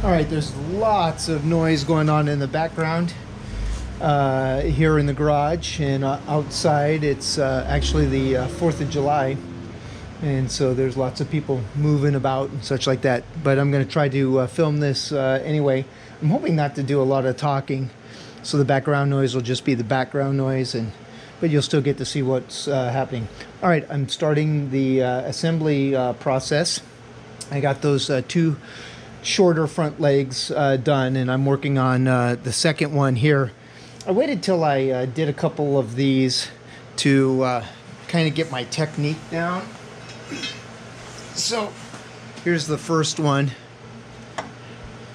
All right, there's lots of noise going on in the background here in the garage, and outside it's actually the 4th of July, and so there's lots of people moving about and such like that. But I'm going to try to film this anyway. I'm hoping not to do a lot of talking, so the background noise will just be the background noise, but you'll still get to see what's happening. All right, I'm starting the assembly process. I got those two shorter front legs done, and I'm working on the second one here. I waited till I did a couple of these to kind of get my technique down. So here's the first one.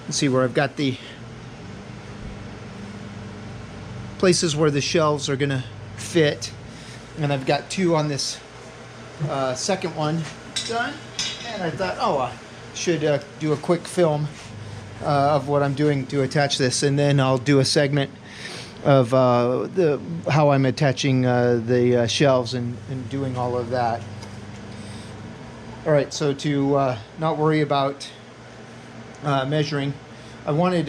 Let's see where I've got the places where the shelves are gonna fit, and I've got two on this second one done, and I thought, oh, should do a quick film of what I'm doing to attach this, and then I'll do a segment of how I'm attaching the shelves and doing all of that. All right, so to not worry about measuring, I wanted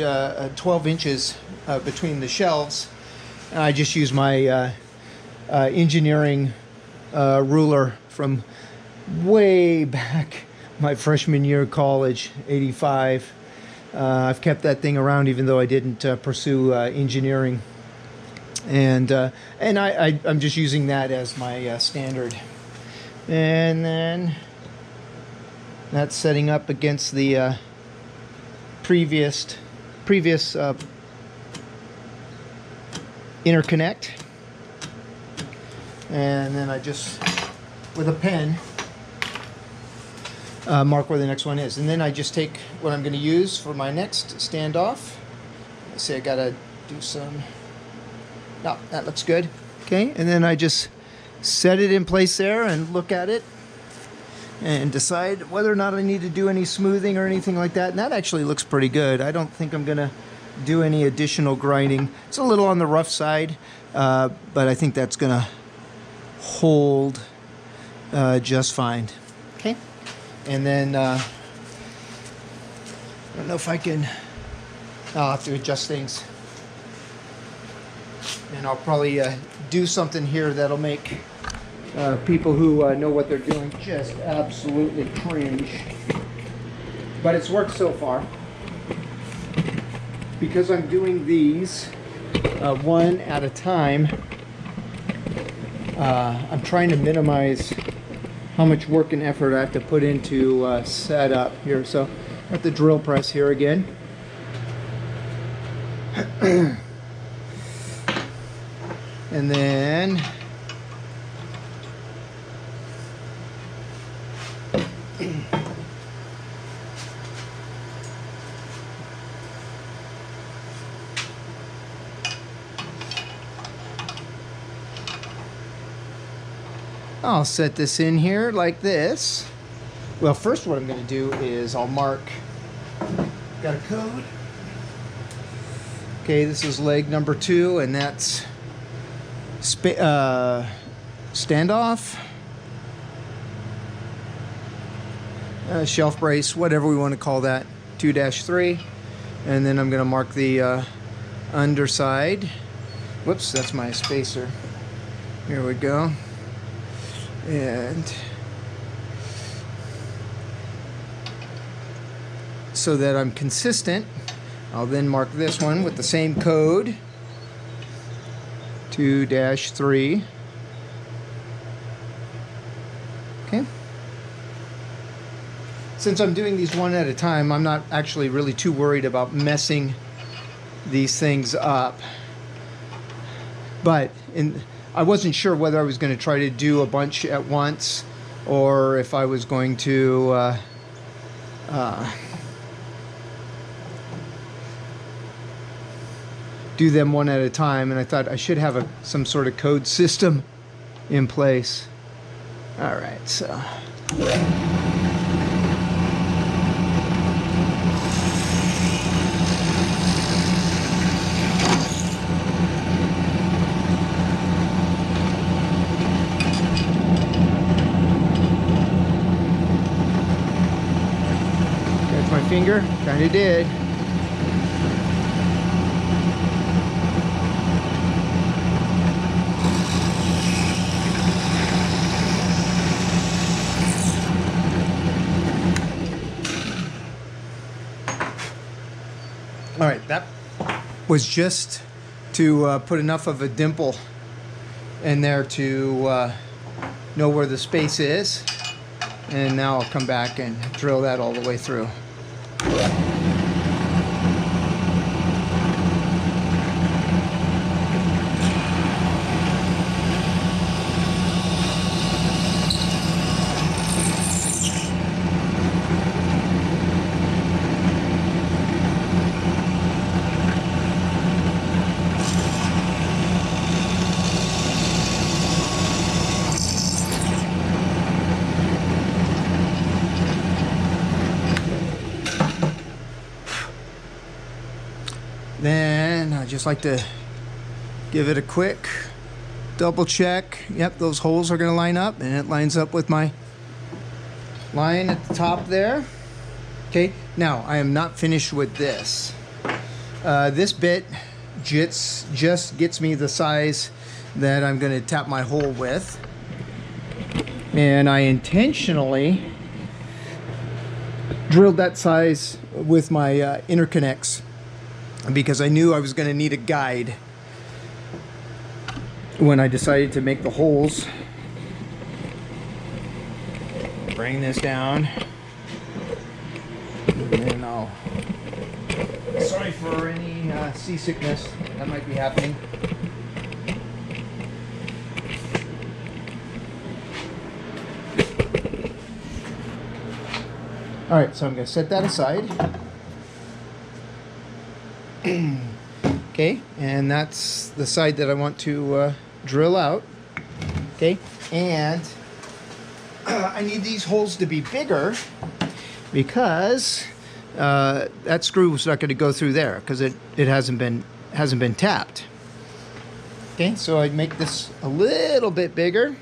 12 inches between the shelves, and I just used my engineering ruler from way back my freshman year of college, 85. I've kept that thing around even though I didn't pursue engineering, and I'm just using that as my standard. And then that's setting up against the previous interconnect, and then I just, with a pen, mark where the next one is, and then I just take what I'm going to use for my next standoff. Let's see, I gotta do some. No, that looks good. Okay, and then I just set it in place there and look at it and decide whether or not I need to do any smoothing or anything like that. And that actually looks pretty good. I don't think I'm gonna do any additional grinding. It's a little on the rough side, but I think that's gonna hold just fine. Okay. And then I don't know if I can. I'll have to adjust things, and I'll probably do something here that'll make people who know what they're doing just absolutely cringe. But it's worked so far because I'm doing these one at a time. I'm trying to minimize how much work and effort I have to put into setup here. So at the drill press here again. And then I'll set this in here like this. Well, first what I'm going to do is I'll mark, got a code. Okay, this is leg number 2, and that's standoff, shelf brace, whatever we want to call that, 2-3. And then I'm going to mark the underside. Whoops, that's my spacer. Here we go. And so that I'm consistent, I'll then mark this one with the same code, 2-3. Okay. Since I'm doing these one at a time, I'm not actually really too worried about messing these things up. But I wasn't sure whether I was going to try to do a bunch at once, or if I was going to do them one at a time, and I thought I should have some sort of code system in place. All right, so. Finger, kind of did. All right, that was just to put enough of a dimple in there to know where the space is. And now I'll come back and drill that all the way through. Then I just like to give it a quick double check. Yep, those holes are going to line up, and it lines up with my line at the top there. Okay, now I am not finished with this. This bit just gets me the size that I'm going to tap my hole with, and I intentionally drilled that size with my interconnects, because I knew I was going to need a guide when I decided to make the holes. Bring this down, and then I'll... Sorry for any seasickness that might be happening. All right, so I'm going to set that aside. Okay, and that's the side that I want to drill out. Okay, and I need these holes to be bigger because that screw is not going to go through there because it hasn't been tapped. Okay, so I make this a little bit bigger.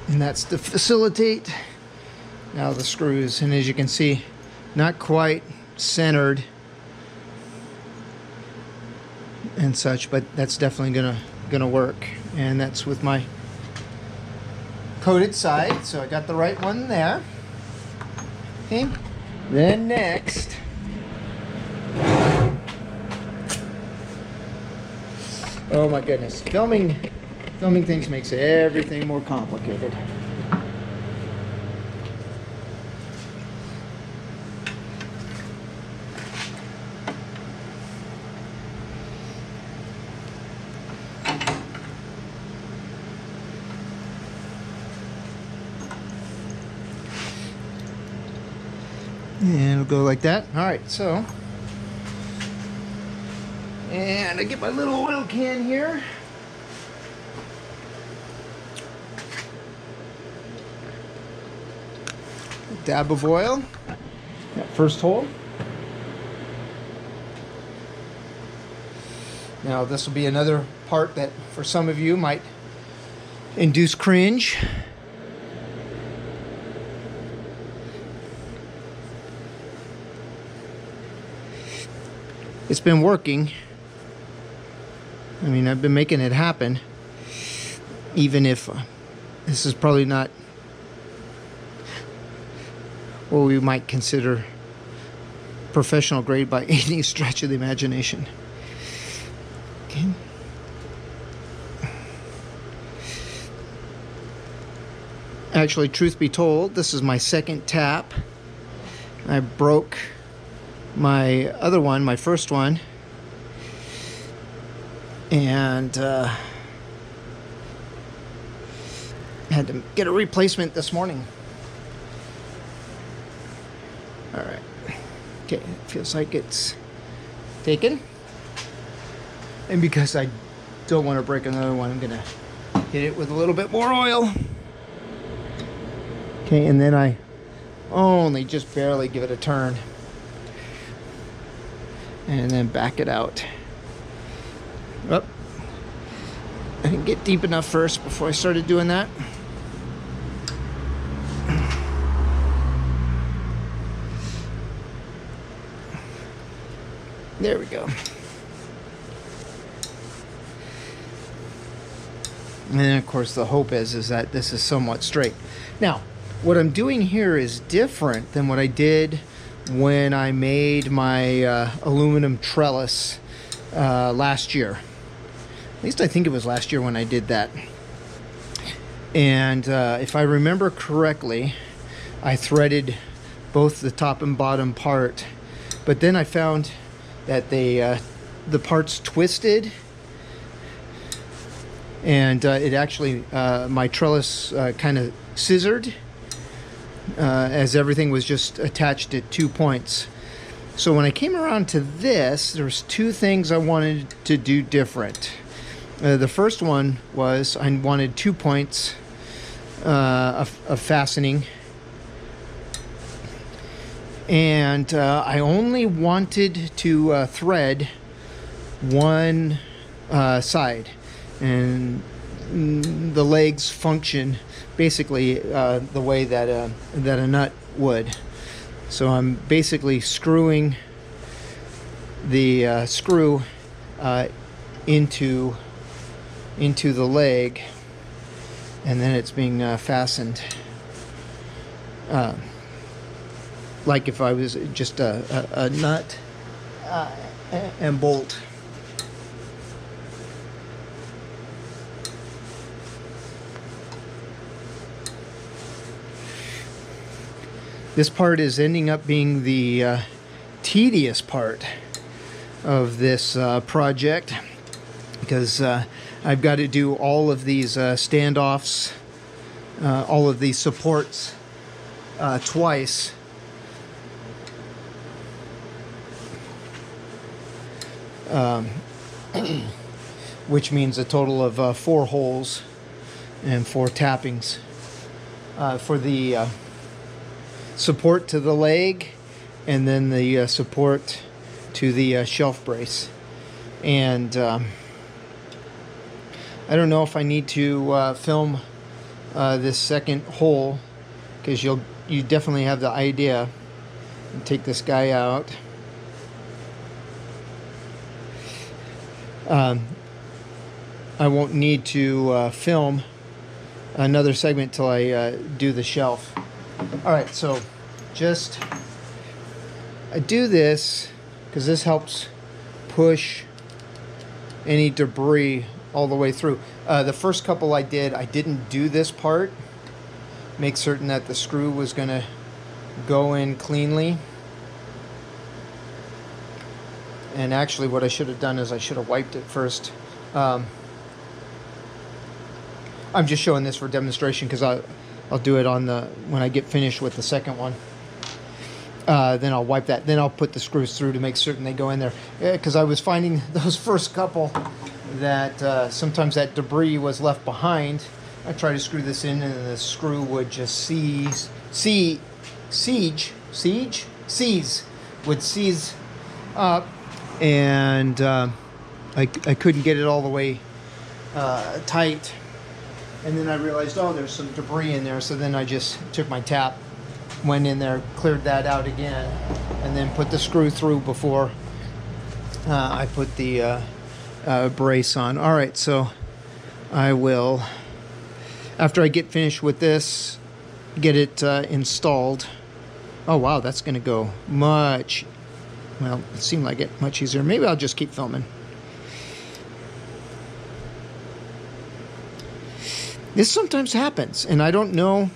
And that's to facilitate now the screws, and as you can see, not quite centered and such, but that's definitely gonna work. And that's with my coated side, so I got the right one there. Okay, then next oh my goodness, filming things makes everything more complicated. And it'll go like that. All right, so, and I get my little oil can here. Dab of oil, that first hole. Now this will be another part that for some of you might induce cringe. It's been working. I mean, I've been making it happen, even if this is probably not what we might consider professional grade by any stretch of the imagination. Okay. Actually, truth be told, this is my second tap. I broke my other one, my first one, and had to get a replacement this morning. All right. Okay, it feels like it's taken. And because I don't want to break another one, I'm gonna hit it with a little bit more oil. Okay, and then I only just barely give it a turn. and then back it out. Oh, I didn't get deep enough first before I started doing that. There we go. And then, of course, the hope is that this is somewhat straight. Now, what I'm doing here is different than what I did when I made my aluminum trellis last year. At least I think it was last year when I did that. And if I remember correctly, I threaded both the top and bottom part, but then I found that the parts twisted, and it actually, my trellis kind of scissored, as everything was just attached at 2 points. So when I came around to this, there's two things I wanted to do different. The first one was I wanted 2 points of fastening, and I only wanted to thread one side, and the legs function basically the way that a nut would. So I'm basically screwing the screw into the leg, and then it's being fastened like if I was just a nut and bolt. This part is ending up being the tedious part of this project, because I've got to do all of these standoffs, all of these supports twice. Which means a total of 4 holes and 4 tappings for the support to the leg, and then the support to the shelf brace. And I don't know if I need to film this second hole, because you definitely have the idea. Take this guy out. I won't need to film another segment till I do the shelf. Alright, so I do this because this helps push any debris all the way through. The first couple I didn't do this part. Make certain that the screw was going to go in cleanly. And actually what I should have done is I should have wiped it first. I'm just showing this for demonstration, because I'll do it on when I get finished with the second one. Then I'll wipe that. Then I'll put the screws through to make certain they go in there. Because I was finding those first couple that sometimes that debris was left behind. I tried to screw this in, and the screw would just seize up, and I couldn't get it all the way tight. And then I realized, oh, there's some debris in there. So then I just took my tap, went in there, cleared that out again, and then put the screw through before I put the brace on. All right, so I will, after I get finished with this, get it installed. Oh, wow, that's going to go much, well, it seemed like it much easier. Maybe I'll just keep filming. This sometimes happens, and I don't know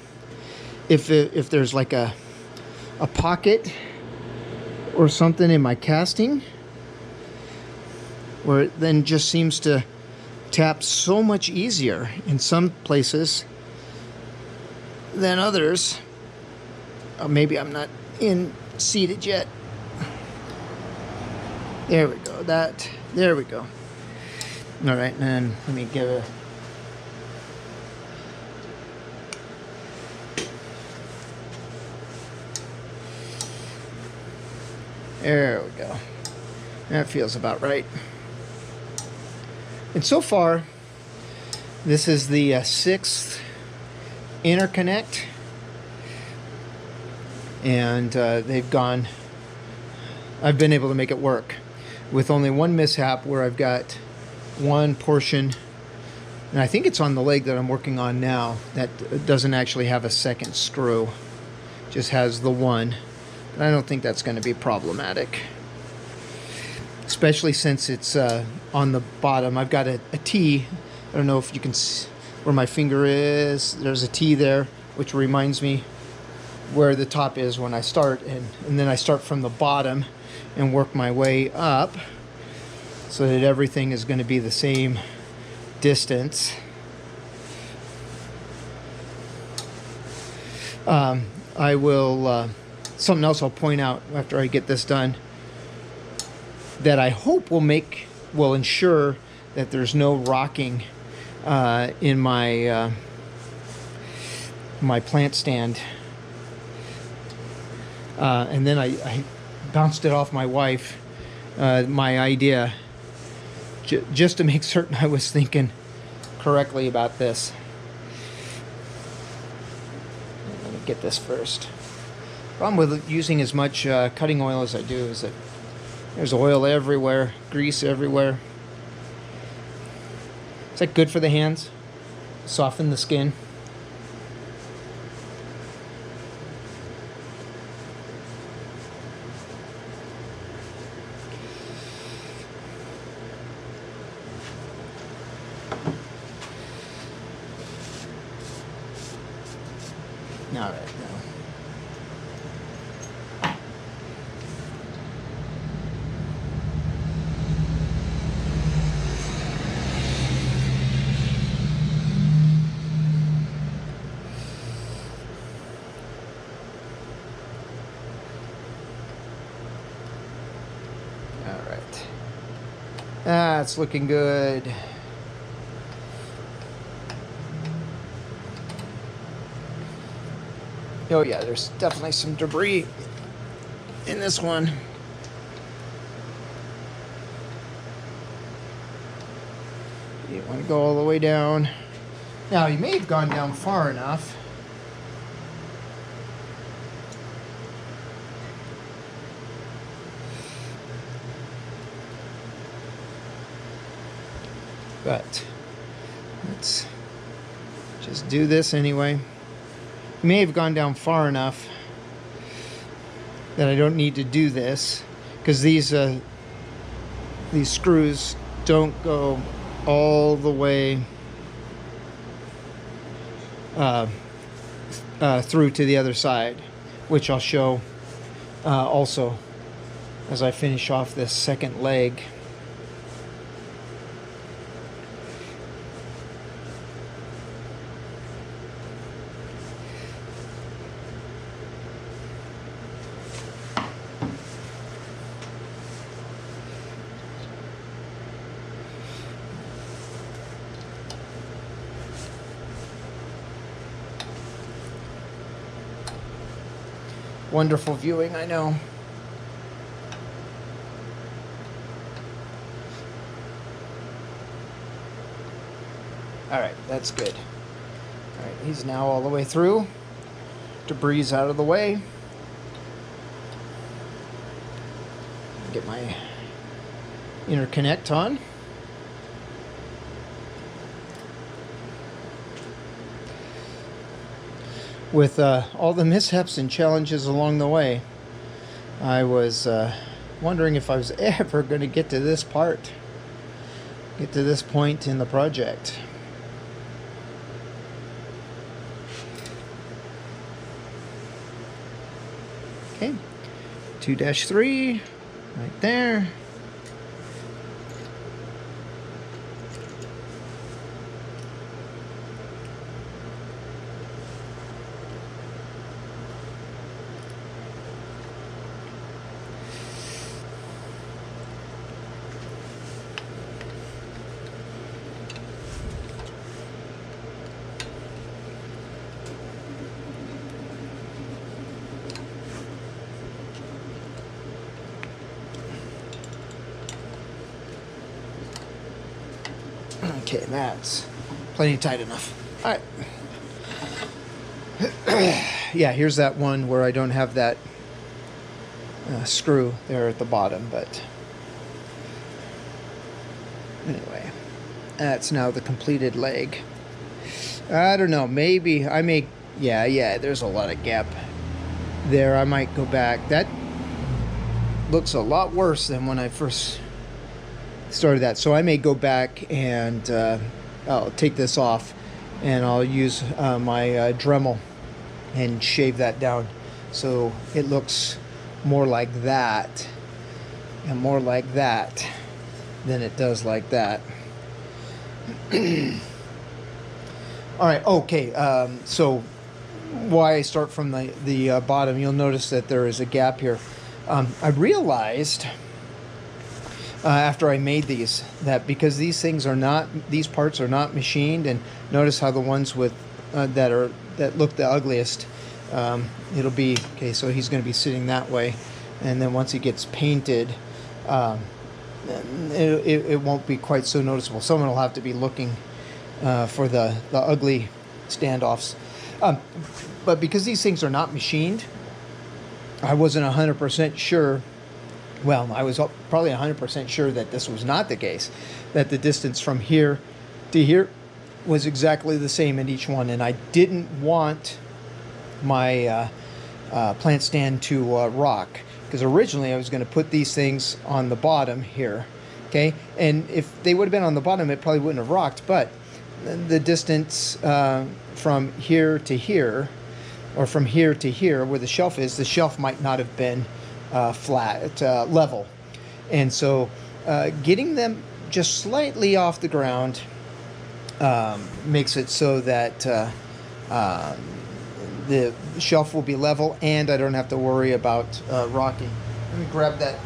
if there's like a pocket or something in my casting, where it then just seems to tap so much easier in some places than others. Maybe I'm not seated yet. There we go. There we go. All right, and let me give it. There we go. That feels about right. And so far, this is the 6th interconnect. And I've been able to make it work with only one mishap where I've got one portion, and I think it's on the leg that I'm working on now, that doesn't actually have a second screw, just has the one. But I don't think that's going to be problematic, especially since it's on the bottom. I've got a T. I don't know if you can see where my finger is. There's a T there, which reminds me where the top is when I start, and then I start from the bottom and work my way up so that everything is going to be the same distance. I will something else I'll point out after I get this done that I hope will ensure that there's no rocking in my my plant stand. And then I bounced it off my wife, my idea, just to make certain I was thinking correctly about this. Let me get this first. Problem with using as much cutting oil as I do is that there's oil everywhere, grease everywhere. Is that good for the hands? Soften the skin. All right, all right. It's looking good. Oh yeah, there's definitely some debris in this one. You want to go all the way down. Now, you may have gone down far enough. But let's just do this anyway. You may have gone down far enough that I don't need to do this, because these screws don't go all the way through to the other side, which I'll show also as I finish off this second leg. Wonderful viewing, I know. Alright, that's good. Alright, he's now all the way through. Debris out of the way. Get my interconnect on. With all the mishaps and challenges along the way, I was wondering if I was ever going to get to this part, get to this point in the project. Okay, 2-3, right there. Okay, that's plenty tight enough. All right. Yeah, here's that one where I don't have that screw there at the bottom, but anyway, that's now the completed leg. I don't know, maybe I may, yeah, there's a lot of gap there. I might go back. That looks a lot worse than when I first started that, so I may go back and I'll take this off and I'll use my Dremel and shave that down so it looks more like that and more like that than it does like that. All right, okay, so why I start from the bottom, you'll notice that there is a gap here. I realized after I made these that because these parts are not machined, and notice how the ones with that look the ugliest, it'll be okay. So he's going to be sitting that way, and then once he gets painted, it won't be quite so noticeable. Someone will have to be looking for the ugly standoffs. But because these things are not machined, I wasn't 100% sure. Well, I was probably 100% sure that this was not the case, that the distance from here to here was exactly the same in each one, and I didn't want my plant stand to rock, because originally I was going to put these things on the bottom here, okay? And if they would have been on the bottom, it probably wouldn't have rocked, but the distance from here to here, or from here to here where the shelf is, the shelf might not have been flat, level. And so getting them just slightly off the ground makes it so that the shelf will be level and I don't have to worry about rocking. Let me grab that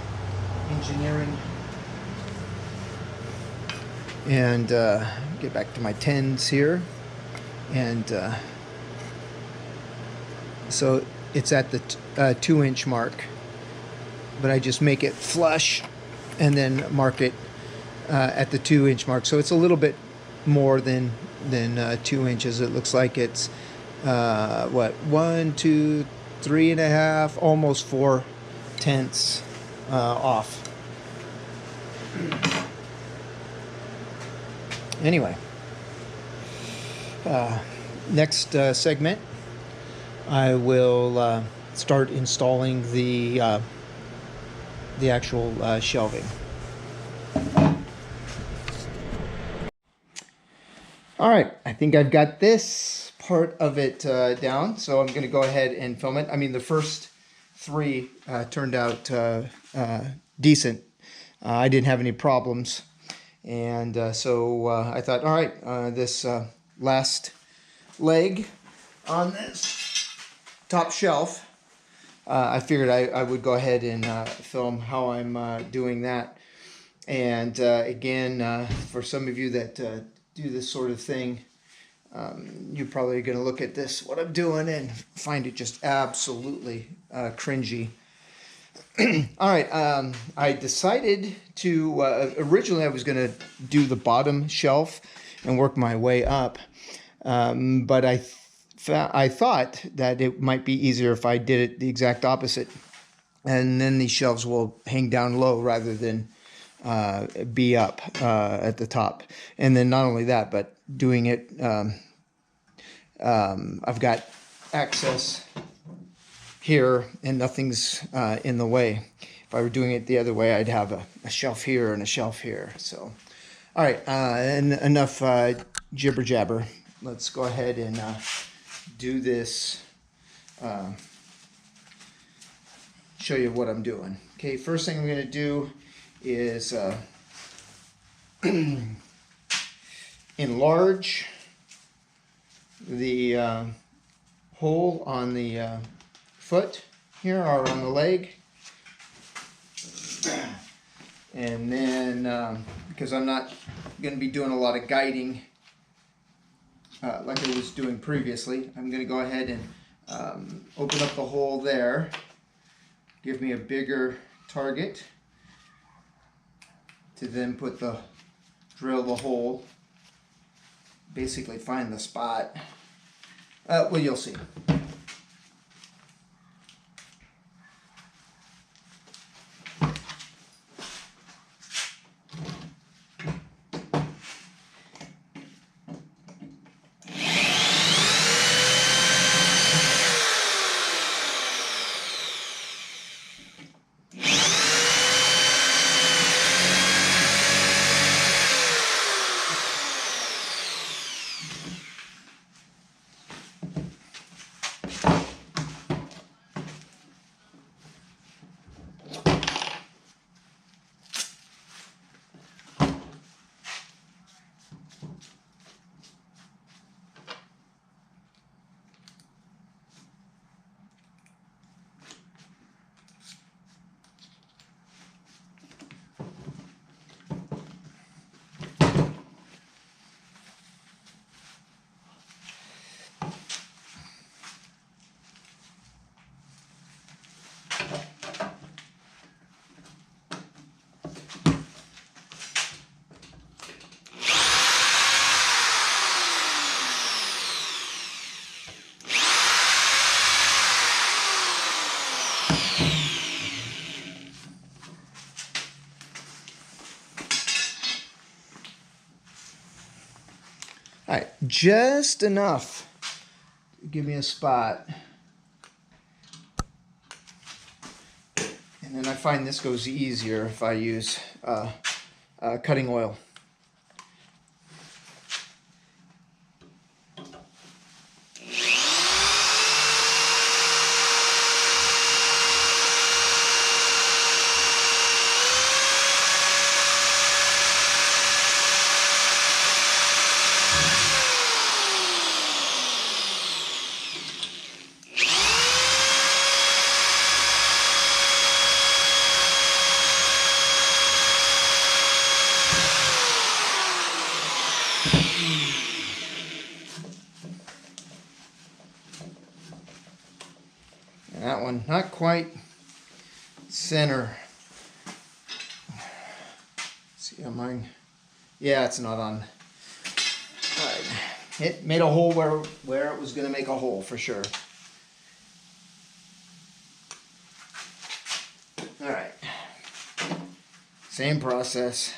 engineering and get back to my 10s here. And so it's at the 2-inch mark, but I just make it flush and then mark it at the 2-inch mark. So it's a little bit more than 2 inches. It looks like it's what, 1, 2, 3.5, almost 4/10 off. Anyway, next segment, I will start installing the actual shelving. All right, I think I've got this part of it down, so I'm going to go ahead and film it. I mean, the first 3 turned out decent. I didn't have any problems, and so I thought, all right, this last leg on this top shelf, I figured I would go ahead and film how I'm doing that. And again, for some of you that do this sort of thing, you're probably going to look at this, what I'm doing, and find it just absolutely cringy. All right, I decided to, originally I was going to do the bottom shelf and work my way up, but I thought that it might be easier if I did it the exact opposite, and then these shelves will hang down low rather than be up at the top. And then not only that, but doing it, I've got access here and nothing's in the way. If I were doing it the other way, I'd have a shelf here and a shelf here. So, all right, and enough jibber jabber. Let's go ahead and do this, show you what I'm doing. Okay, first thing I'm going to do is enlarge the hole on the foot here, or on the leg, and then because I'm not going to be doing a lot of guiding like I was doing previously, I'm going to go ahead and open up the hole there, give me a bigger target to then drill the hole basically find the spot. Well, you'll see. All right, just enough to give me a spot. And then I find this goes easier if I use cutting oil. That one, not quite center. See on mine? Yeah, it's not on. All right. It made a hole where it was going to make a hole for sure. All right. Same process.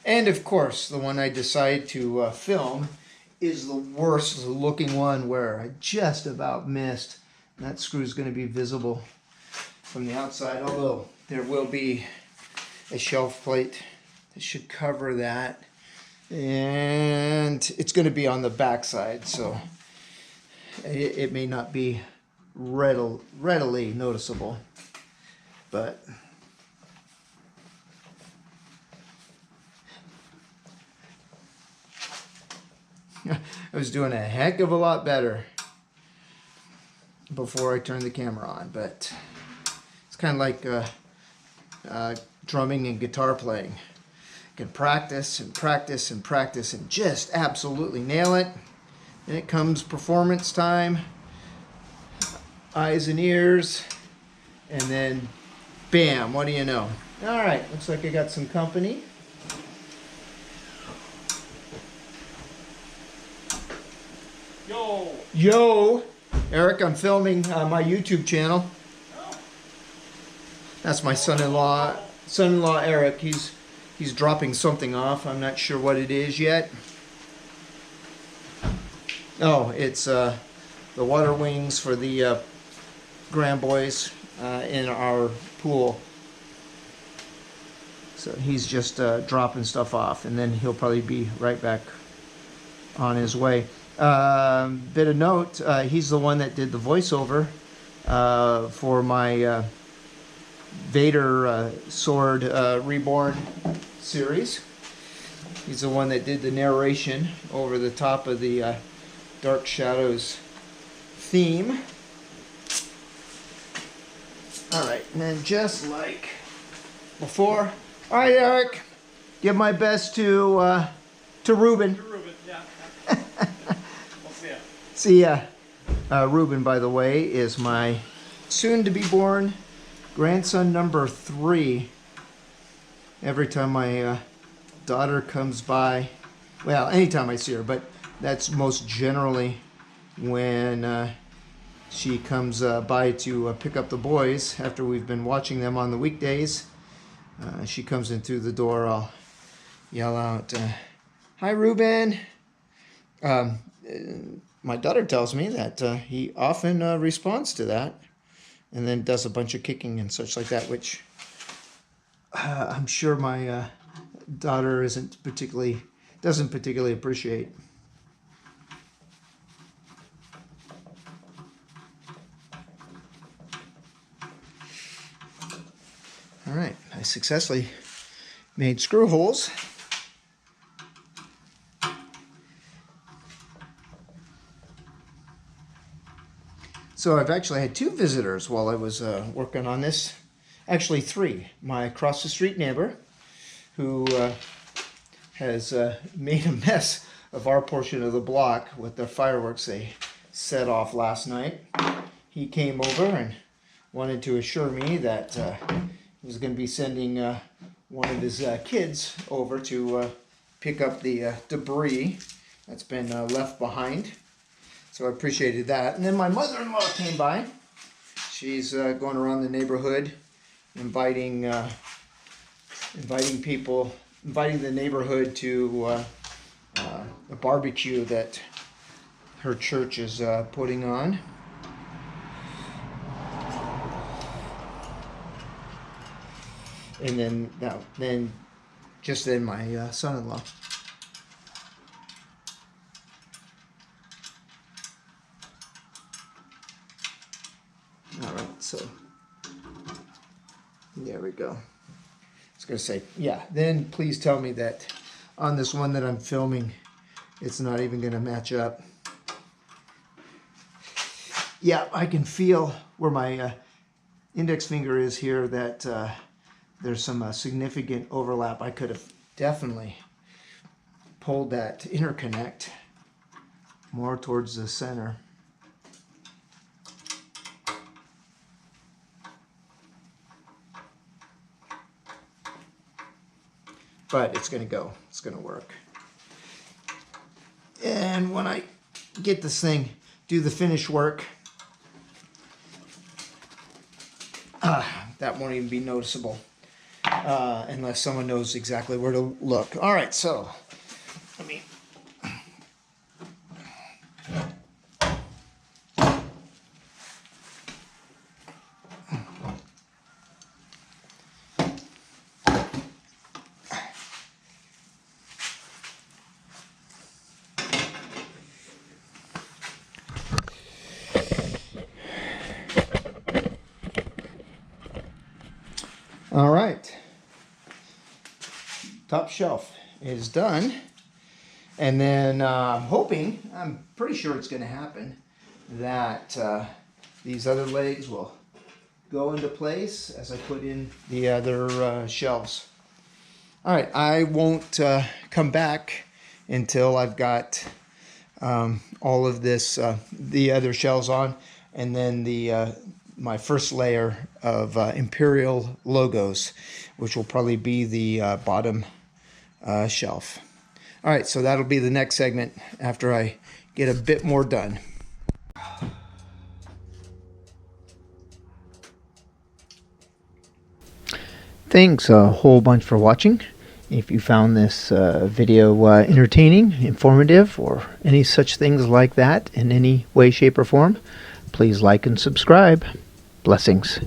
And of course, the one I decide to film is the worst looking one where I just about missed. That screw is going to be visible from the outside, although there will be a shelf plate that should cover that. And it's going to be on the back side, so it may not be readily noticeable. But I was doing a heck of a lot better before I turned the camera on, but it's kind of like drumming and guitar playing. You can practice and practice and practice and just absolutely nail it. Then it comes performance time, eyes and ears, and then bam, what do you know? All right, looks like I got some company. Yo! Eric, I'm filming my YouTube channel. That's my son-in-law. Son-in-law Eric. He's dropping something off. I'm not sure what it is yet. Oh, it's the water wings for the grand boys in our pool. So he's just dropping stuff off, and then he'll probably be right back on his way. Bit of note, he's the one that did the voiceover for my Vader Sword Reborn series. He's the one that did the narration over the top of the Dark Shadows theme. Alright, and then just like before, alright Eric, give my best to Ruben. Yeah. We'll see ya. See ya. Ruben, by the way, is my soon-to-be-born grandson number 3. Every time my daughter comes by, well, anytime I see her, but that's most generally when she comes by to pick up the boys after we've been watching them on the weekdays. She comes in through the door, I'll yell out, "Hi, Ruben." My daughter tells me that he often responds to that and then does a bunch of kicking and such like that, which I'm sure my daughter doesn't particularly appreciate. All right, I successfully made screw holes. So I've actually had 2 visitors while I was working on this. Actually 3. My across the street neighbor, who has made a mess of our portion of the block with the fireworks they set off last night. He came over and wanted to assure me that he was going to be sending one of his kids over to pick up the debris that's been left behind. So I appreciated that. And then my mother-in-law came by. She's going around the neighborhood, inviting the neighborhood to a barbecue that her church is putting on. And then my son-in-law. All right, so there we go. I was going to say, yeah, then please tell me that on this one that I'm filming, it's not even going to match up. Yeah, I can feel where my index finger is here that there's some significant overlap. I could have definitely pulled that interconnect more towards the center. But it's going to go. It's going to work. And when I get this thing, do the finish work, that won't even be noticeable unless someone knows exactly where to look. All right, so let me... All right, top shelf is done, and then I'm pretty sure it's going to happen, that these other legs will go into place as I put in the other shelves. All right, I won't come back until I've got all of this, the other shelves on, and then the my first layer of Imperial logos, which will probably be the bottom shelf. All right, so that'll be the next segment after I get a bit more done. Thanks a whole bunch for watching. If you found this video entertaining, informative, or any such things like that in any way, shape, or form, please like and subscribe. Blessings.